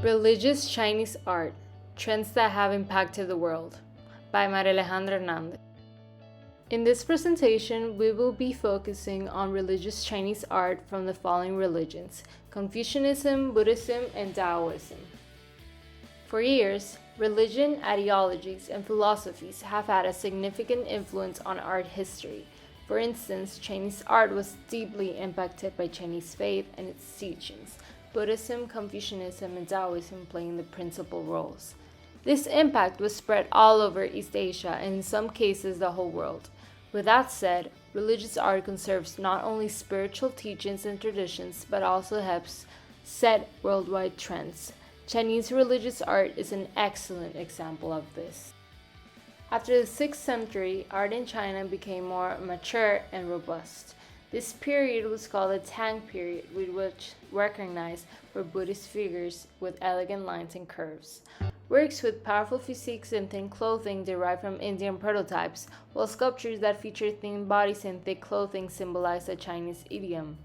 Religious Chinese Art: Trends That Have Impacted the World by Maria Alejandra Hernandez. In this presentation, we will be focusing on religious Chinese art from the following religions: Confucianism, Buddhism, and Taoism. For years, religion, ideologies, and philosophies have had a significant influence on art history. For instance, Chinese art was deeply impacted by Chinese faith and its teachings, Buddhism, Confucianism, and Taoism playing the principal roles. This impact was spread all over East Asia and in some cases the whole world. With that said, religious art conserves not only spiritual teachings and traditions but also helps set worldwide trends. Chinese religious art is an excellent example of this. After the 6th century, art in China became more mature and robust. This period was called the Tang period, which recognized for Buddhist figures with elegant lines and curves. Works with powerful physiques and thin clothing derived from Indian prototypes, while sculptures that feature thin bodies and thick clothing symbolize the Chinese idiom.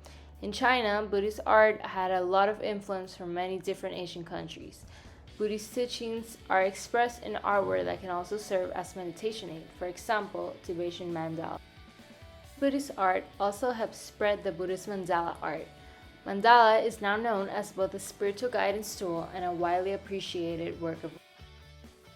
In China, Buddhist art had a lot of influence from many different Asian countries. Buddhist teachings are expressed in artwork that can also serve as meditation aid, for example, Tibetan mandala. Buddhist art also helped spread the Buddhist mandala art. Mandala is now known as both a spiritual guidance tool and a widely appreciated work of art.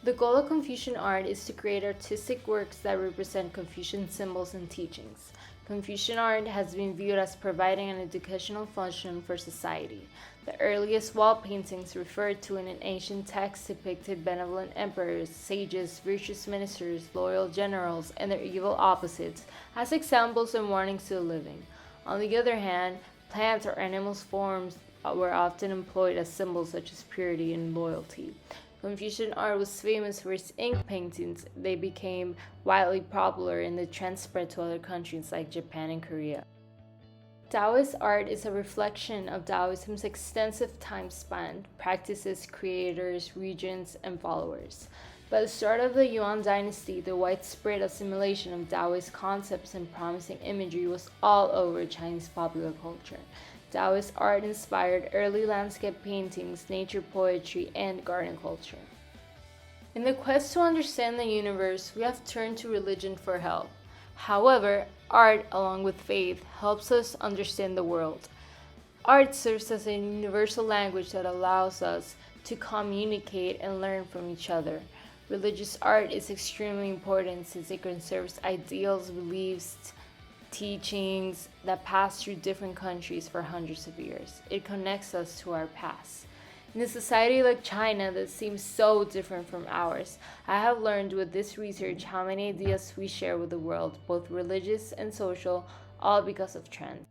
The goal of Confucian art is to create artistic works that represent Confucian symbols and teachings. Confucian art has been viewed as providing an educational function for society. The earliest wall paintings referred to in an ancient text depicted benevolent emperors, sages, virtuous ministers, loyal generals, and their evil opposites as examples and warnings to the living. On the other hand, plants or animals' forms were often employed as symbols such as purity and loyalty. Confucian art was famous for its ink paintings. They became widely popular and the trend spread to other countries like Japan and Korea. Taoist art is a reflection of Taoism's extensive time span, practices, creators, regions, and followers. By the start of the Yuan dynasty, the widespread assimilation of Taoist concepts and promising imagery was all over Chinese popular culture. Taoist art inspired early landscape paintings, nature poetry, and garden culture. In the quest to understand the universe, we have turned to religion for help. However, art, along with faith, helps us understand the world. Art serves as a universal language that allows us to communicate and learn from each other. Religious art is extremely important since it conserves ideals, beliefs, teachings that pass through different countries for hundreds of years. It connects us to our past. In a society like China that seems so different from ours, I have learned with this research how many ideas we share with the world, both religious and social, all because of trends.